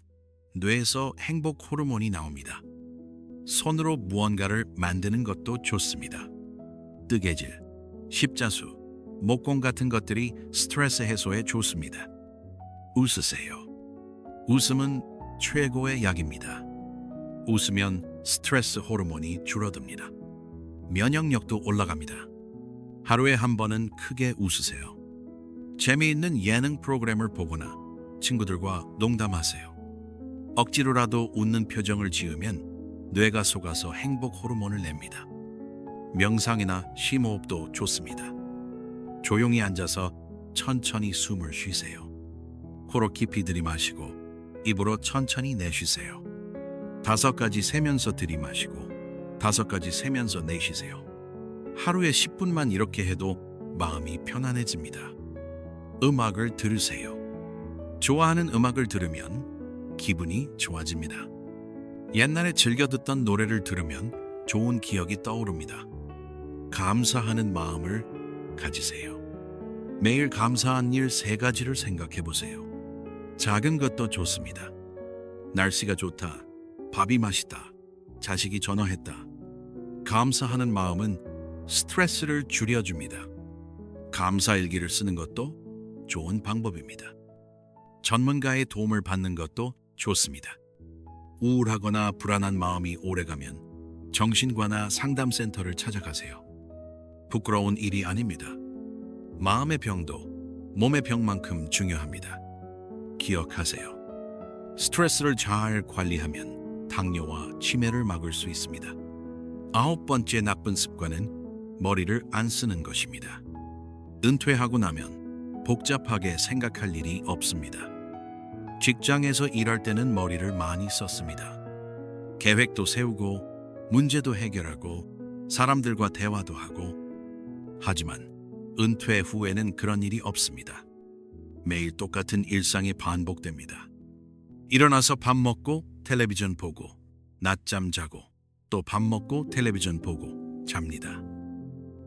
뇌에서 행복 호르몬이 나옵니다. 손으로 무언가를 만드는 것도 좋습니다. 뜨개질, 십자수, 목공 같은 것들이 스트레스 해소에 좋습니다. 웃으세요. 웃음은 최고의 약입니다. 웃으면 스트레스 호르몬이 줄어듭니다. 면역력도 올라갑니다. 하루에 한 번은 크게 웃으세요. 재미있는 예능 프로그램을 보거나 친구들과 농담하세요. 억지로라도 웃는 표정을 지으면 뇌가 속아서 행복 호르몬을 냅니다. 명상이나 심호흡도 좋습니다. 조용히 앉아서 천천히 숨을 쉬세요. 코로 깊이 들이마시고 입으로 천천히 내쉬세요. 5가지 세면서 들이마시고 5가지 세면서 내쉬세요. 하루에 10분만 이렇게 해도 마음이 편안해집니다. 음악을 들으세요. 좋아하는 음악을 들으면 기분이 좋아집니다. 옛날에 즐겨 듣던 노래를 들으면 좋은 기억이 떠오릅니다. 감사하는 마음을 가지세요. 매일 감사한 일 3가지를 생각해 보세요. 작은 것도 좋습니다. 날씨가 좋다. 밥이 맛있다. 자식이 전화했다. 감사하는 마음은 스트레스를 줄여줍니다. 감사일기를 쓰는 것도 좋은 방법입니다. 전문가의 도움을 받는 것도 좋습니다. 우울하거나 불안한 마음이 오래가면 정신과나 상담센터를 찾아가세요. 부끄러운 일이 아닙니다. 마음의 병도 몸의 병만큼 중요합니다. 기억하세요. 스트레스를 잘 관리하면 당뇨와 치매를 막을 수 있습니다. 9번째 나쁜 습관은 머리를 안 쓰는 것입니다. 은퇴하고 나면 복잡하게 생각할 일이 없습니다. 직장에서 일할 때는 머리를 많이 썼습니다. 계획도 세우고 문제도 해결하고 사람들과 대화도 하고, 하지만 은퇴 후에는 그런 일이 없습니다. 매일 똑같은 일상이 반복됩니다. 일어나서 밥 먹고 텔레비전 보고 낮잠 자고 또 밥 먹고 텔레비전 보고 잡니다.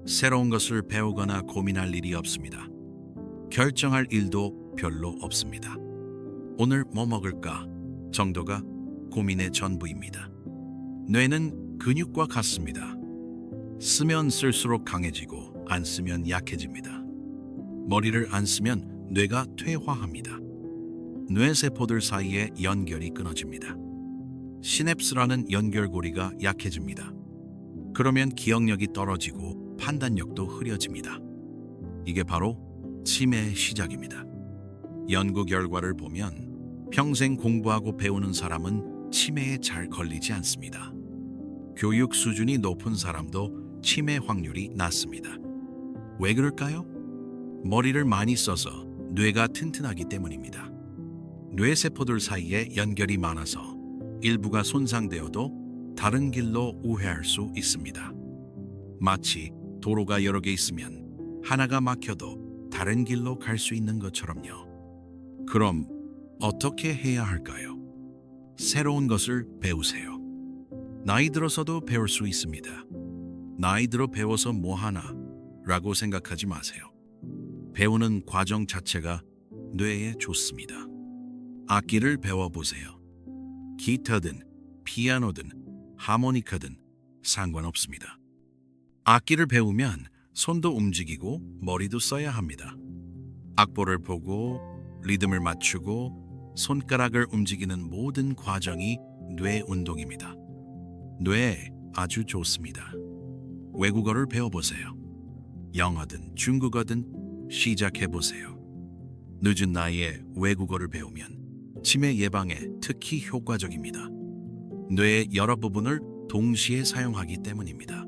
새로운 것을 배우거나 고민할 일이 없습니다. 결정할 일도 별로 없습니다. 오늘 뭐 먹을까 정도가 고민의 전부입니다. 뇌는 근육과 같습니다. 쓰면 쓸수록 강해지고 안 쓰면 약해집니다. 머리를 안 쓰면 뇌가 퇴화합니다. 뇌세포들 사이에 연결이 끊어집니다. 시냅스라는 연결고리가 약해집니다. 그러면 기억력이 떨어지고 판단력도 흐려집니다. 이게 바로 치매의 시작입니다. 연구 결과를 보면 평생 공부하고 배우는 사람은 치매에 잘 걸리지 않습니다. 교육 수준이 높은 사람도 치매 확률이 낮습니다. 왜 그럴까요? 머리를 많이 써서 뇌가 튼튼하기 때문입니다. 뇌세포들 사이에 연결이 많아서 일부가 손상되어도 다른 길로 우회할 수 있습니다. 마치 도로가 여러 개 있으면 하나가 막혀도 다른 길로 갈 수 있는 것처럼요. 그럼 어떻게 해야 할까요? 새로운 것을 배우세요. 나이 들어서도 배울 수 있습니다. 나이 들어 배워서 뭐 하나 라고 생각하지 마세요. 배우는 과정 자체가 뇌에 좋습니다. 악기를 배워보세요. 기타든 피아노든 하모니카든 상관없습니다. 악기를 배우면 손도 움직이고 머리도 써야 합니다. 악보를 보고 리듬을 맞추고 손가락을 움직이는 모든 과정이 뇌 운동입니다. 뇌에 아주 좋습니다. 외국어를 배워보세요. 영어든 중국어든 시작해보세요. 늦은 나이에 외국어를 배우면 치매 예방에 특히 효과적입니다. 뇌의 여러 부분을 동시에 사용하기 때문입니다.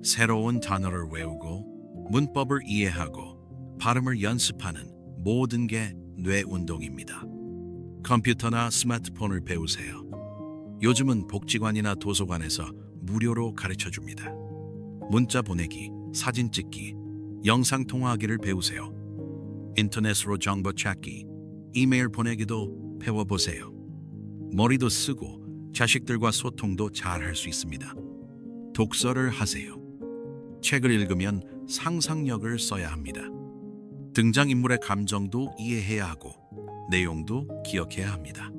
새로운 단어를 외우고 문법을 이해하고 발음을 연습하는 모든 게 뇌 운동입니다. 컴퓨터나 스마트폰을 배우세요. 요즘은 복지관이나 도서관에서 무료로 가르쳐줍니다. 문자 보내기, 사진 찍기, 영상 통화하기를 배우세요. 인터넷으로 정보 찾기, 이메일 보내기도 배워보세요. 머리도 쓰고 자식들과 소통도 잘 할 수 있습니다. 독서를 하세요. 책을 읽으면 상상력을 써야 합니다. 등장인물의 감정도 이해해야 하고 내용도 기억해야 합니다.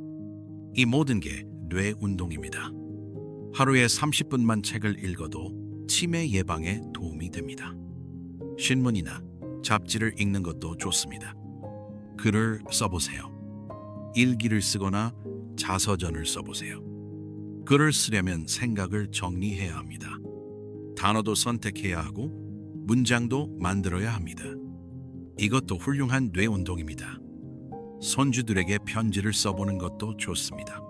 이 모든 게 뇌 운동입니다. 하루에 30분만 책을 읽어도 치매 예방에 도움이 됩니다. 신문이나 잡지를 읽는 것도 좋습니다. 글을 써보세요. 일기를 쓰거나 자서전을 써보세요. 글을 쓰려면 생각을 정리해야 합니다. 단어도 선택해야 하고 문장도 만들어야 합니다. 이것도 훌륭한 뇌 운동입니다. 손주들에게 편지를 써보는 것도 좋습니다.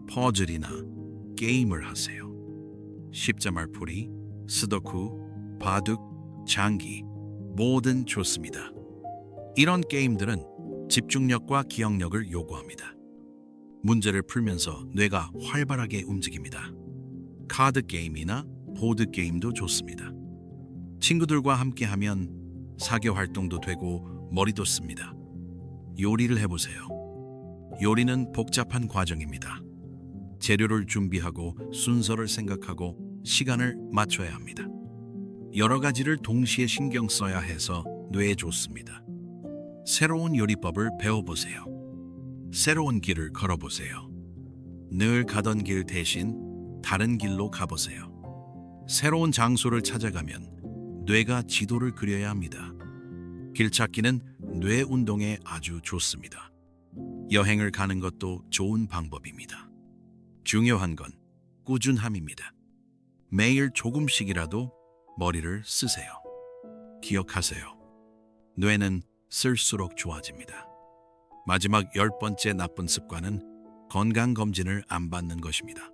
퍼즐이나 게임을 하세요. 십자말풀이, 스도쿠, 바둑, 장기, 뭐든 좋습니다. 이런 게임들은 집중력과 기억력을 요구합니다. 문제를 풀면서 뇌가 활발하게 움직입니다. 카드 게임이나 보드 게임도 좋습니다. 친구들과 함께하면 사교 활동도 되고 머리도 씁니다. 요리를 해보세요. 요리는 복잡한 과정입니다. 재료를 준비하고 순서를 생각하고 시간을 맞춰야 합니다. 여러 가지를 동시에 신경 써야 해서 뇌에 좋습니다. 새로운 요리법을 배워보세요. 새로운 길을 걸어보세요. 늘 가던 길 대신 다른 길로 가보세요. 새로운 장소를 찾아가면 뇌가 지도를 그려야 합니다. 길 찾기는 뇌 운동에 아주 좋습니다. 여행을 가는 것도 좋은 방법입니다. 중요한 건 꾸준함입니다. 매일 조금씩이라도 머리를 쓰세요. 기억하세요. 뇌는 쓸수록 좋아집니다. 마지막 10번째 나쁜 습관은 건강검진을 안 받는 것입니다.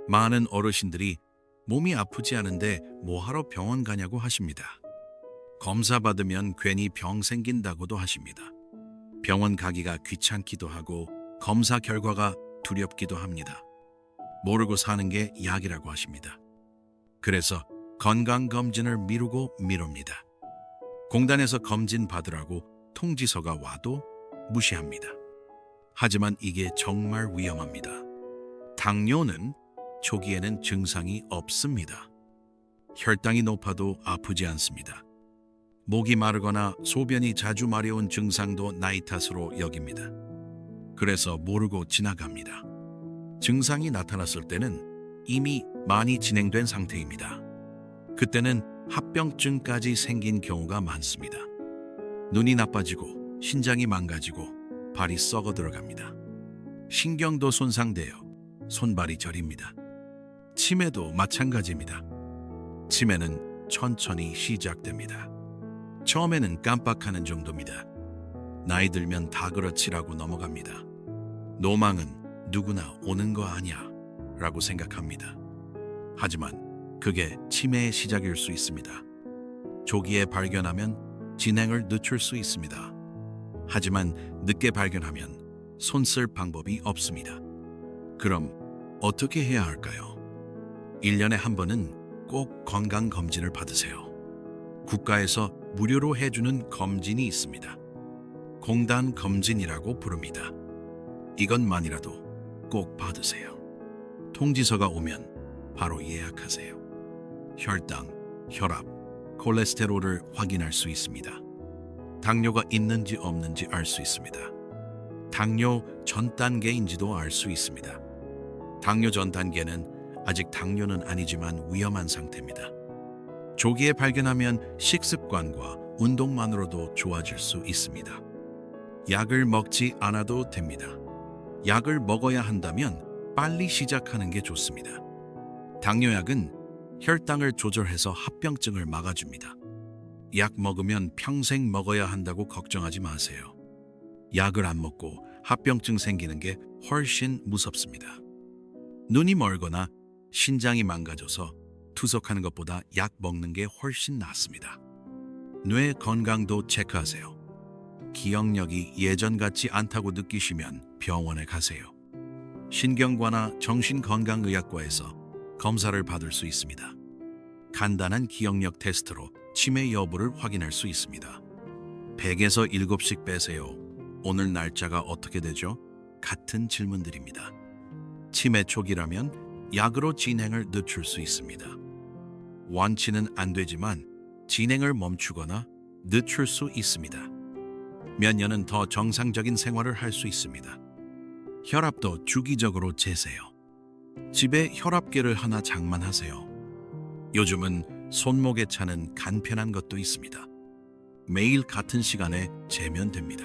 많은 어르신들이 몸이 아프지 않은데 뭐하러 병원 가냐고 하십니다. 검사 받으면 괜히 병 생긴다고도 하십니다. 병원 가기가 귀찮기도 하고 검사 결과가 두렵기도 합니다. 모르고 사는 게 약이라고 하십니다. 그래서 건강검진을 미루고 미룹니다. 공단에서 검진 받으라고 통지서가 와도 무시합니다. 하지만 이게 정말 위험합니다. 당뇨는 초기에는 증상이 없습니다. 혈당이 높아도 아프지 않습니다. 목이 마르거나 소변이 자주 마려운 증상도 나이 탓으로 여깁니다. 그래서 모르고 지나갑니다. 증상이 나타났을 때는 이미 많이 진행된 상태입니다. 그때는 합병증까지 생긴 경우가 많습니다. 눈이 나빠지고 신장이 망가지고 발이 썩어 들어갑니다. 신경도 손상되어 손발이 저립니다. 치매도 마찬가지입니다. 치매는 천천히 시작됩니다. 처음에는 깜빡하는 정도입니다. 나이 들면 다 그렇지라고 넘어갑니다. 노망은 누구나 오는 거 아니야 라고 생각합니다. 하지만 그게 치매의 시작일 수 있습니다. 조기에 발견하면 진행을 늦출 수 있습니다. 하지만 늦게 발견하면 손쓸 방법이 없습니다. 그럼 어떻게 해야 할까요? 1년에 한 번은 꼭 건강검진을 받으세요. 국가에서 무료로 해주는 검진이 있습니다. 공단 검진이라고 부릅니다. 이것만이라도 꼭 받으세요. 통지서가 오면 바로 예약하세요. 혈당, 혈압, 콜레스테롤을 확인할 수 있습니다. 당뇨가 있는지 없는지 알 수 있습니다. 당뇨 전 단계인지도 알 수 있습니다. 당뇨 전 단계는 아직 당뇨는 아니지만 위험한 상태입니다. 조기에 발견하면 식습관과 운동만으로도 좋아질 수 있습니다. 약을 먹지 않아도 됩니다. 약을 먹어야 한다면 빨리 시작하는 게 좋습니다. 당뇨약은 혈당을 조절해서 합병증을 막아줍니다. 약 먹으면 평생 먹어야 한다고 걱정하지 마세요. 약을 안 먹고 합병증 생기는 게 훨씬 무섭습니다. 눈이 멀거나 신장이 망가져서 투석하는 것보다 약 먹는 게 훨씬 낫습니다. 뇌 건강도 체크하세요. 기억력이 예전 같지 않다고 느끼시면 병원에 가세요. 신경과나 정신건강의학과에서 검사를 받을 수 있습니다. 간단한 기억력 테스트로 치매 여부를 확인할 수 있습니다. 100에서 7씩 빼세요. 오늘 날짜가 어떻게 되죠? 같은 질문들입니다. 치매 초기라면 약으로 진행을 늦출 수 있습니다. 완치는 안 되지만 진행을 멈추거나 늦출 수 있습니다. 몇 년은 더 정상적인 생활을 할 수 있습니다. 혈압도 주기적으로 재세요. 집에 혈압계를 하나 장만하세요. 요즘은 손목에 차는 간편한 것도 있습니다. 매일 같은 시간에 재면 됩니다.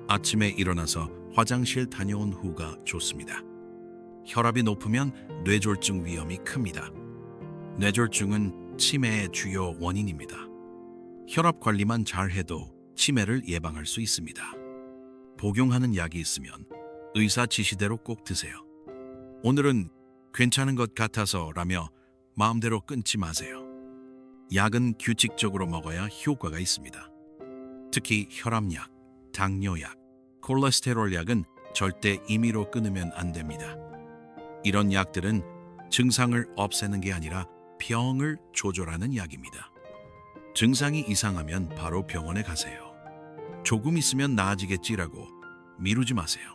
아침에 일어나서 화장실 다녀온 후가 좋습니다. 혈압이 높으면 뇌졸중 위험이 큽니다. 뇌졸중은 치매의 주요 원인입니다. 혈압 관리만 잘해도 치매를 예방할 수 있습니다. 복용하는 약이 있으면 의사 지시대로 꼭 드세요. 오늘은 괜찮은 것 같아서 라며 마음대로 끊지 마세요. 약은 규칙적으로 먹어야 효과가 있습니다. 특히 혈압약, 당뇨약, 콜레스테롤 약은 절대 임의로 끊으면 안 됩니다. 이런 약들은 증상을 없애는 게 아니라 병을 조절하는 약입니다. 증상이 이상하면 바로 병원에 가세요. 조금 있으면 나아지겠지라고 미루지 마세요.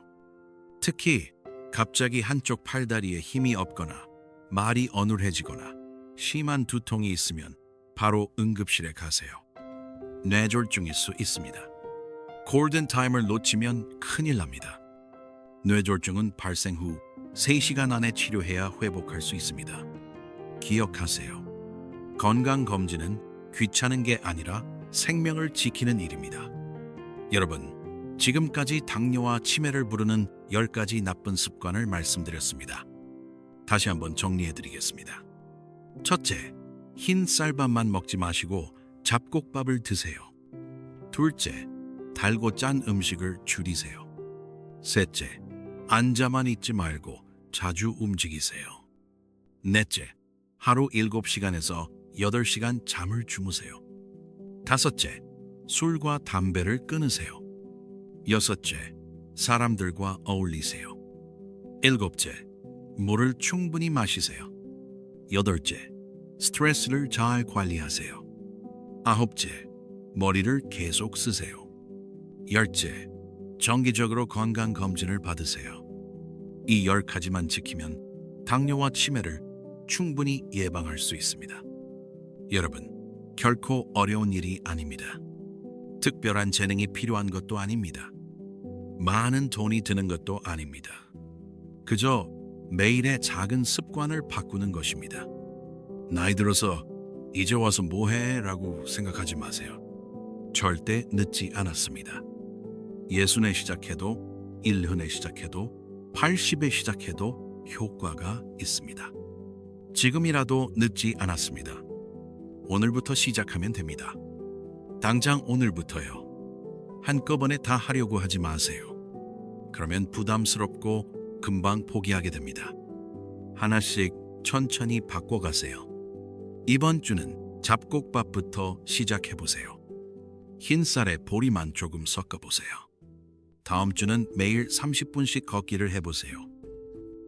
특히 갑자기 한쪽 팔다리에 힘이 없거나 말이 어눌해지거나 심한 두통이 있으면 바로 응급실에 가세요. 뇌졸중일 수 있습니다. 골든 타임을 놓치면 큰일 납니다. 뇌졸중은 발생 후 3시간 안에 치료해야 회복할 수 있습니다. 기억하세요. 건강검진은 귀찮은 게 아니라 생명을 지키는 일입니다. 여러분, 지금까지 당뇨와 치매를 부르는 10가지 나쁜 습관을 말씀드렸습니다. 다시 한번 정리해드리겠습니다. 첫째, 흰 쌀밥만 먹지 마시고 잡곡밥을 드세요. 둘째, 달고 짠 음식을 줄이세요. 셋째, 앉아만 있지 말고 자주 움직이세요. 넷째, 하루 7시간에서 8시간 잠을 주무세요. 다섯째, 술과 담배를 끊으세요. 여섯째, 사람들과 어울리세요. 일곱째, 물을 충분히 마시세요. 여덟째, 스트레스를 잘 관리하세요. 아홉째, 머리를 계속 쓰세요. 열째, 정기적으로 건강검진을 받으세요. 이 10가지만 지키면 당뇨와 치매를 충분히 예방할 수 있습니다. 여러분, 결코 어려운 일이 아닙니다. 특별한 재능이 필요한 것도 아닙니다. 많은 돈이 드는 것도 아닙니다. 그저 매일의 작은 습관을 바꾸는 것입니다. 나이 들어서 이제 와서 뭐해? 라고 생각하지 마세요. 절대 늦지 않았습니다. 60에 시작해도 1년에 시작해도 80에 시작해도 효과가 있습니다. 지금이라도 늦지 않았습니다. 오늘부터 시작하면 됩니다. 당장 오늘부터요. 한꺼번에 다 하려고 하지 마세요. 그러면 부담스럽고 금방 포기하게 됩니다. 하나씩 천천히 바꿔가세요. 이번 주는 잡곡밥부터 시작해보세요. 흰쌀에 보리만 조금 섞어보세요. 다음 주는 매일 30분씩 걷기를 해보세요.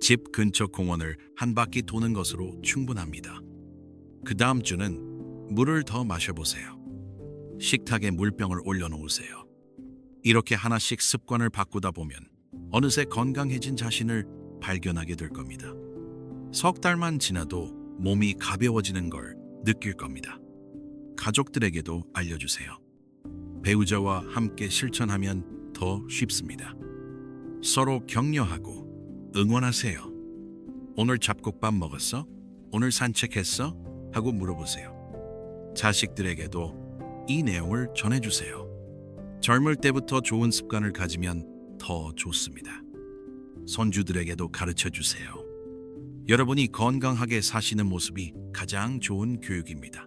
집 근처 공원을 한 바퀴 도는 것으로 충분합니다. 그 다음 주는 물을 더 마셔보세요. 식탁에 물병을 올려놓으세요. 이렇게 하나씩 습관을 바꾸다 보면 어느새 건강해진 자신을 발견하게 될 겁니다. 석 달만 지나도 몸이 가벼워지는 걸 느낄 겁니다. 가족들에게도 알려주세요. 배우자와 함께 실천하면 더 쉽습니다. 서로 격려하고 응원하세요. 오늘 잡곡밥 먹었어? 오늘 산책했어? 하고 물어보세요. 자식들에게도 이 내용을 전해주세요. 젊을 때부터 좋은 습관을 가지면 더 좋습니다. 손주들에게도 가르쳐주세요. 여러분이 건강하게 사시는 모습이 가장 좋은 교육입니다.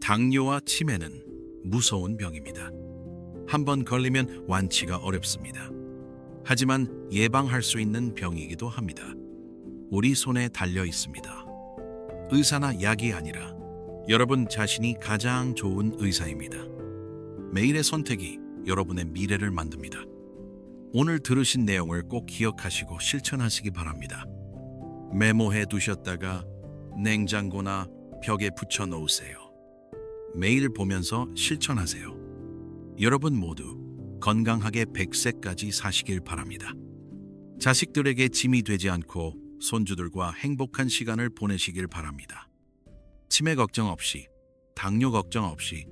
당뇨와 치매는 무서운 병입니다. 한번 걸리면 완치가 어렵습니다. 하지만 예방할 수 있는 병이기도 합니다. 우리 손에 달려 있습니다. 의사나 약이 아니라 여러분 자신이 가장 좋은 의사입니다. 매일의 선택이 여러분의 미래를 만듭니다. 오늘 들으신 내용을 꼭 기억하시고 실천하시기 바랍니다. 메모해 두셨다가 냉장고나 벽에 붙여 놓으세요. 매일 보면서 실천하세요. 여러분 모두 건강하게 100세까지 사시길 바랍니다. 자식들에게 짐이 되지 않고 손주들과 행복한 시간을 보내시길 바랍니다. 치매 걱정 없이, 당뇨 걱정 없이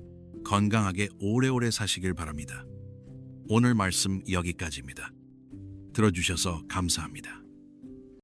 건강하게 오래오래 사시길 바랍니다. 오늘 말씀 여기까지입니다. 들어주셔서 감사합니다.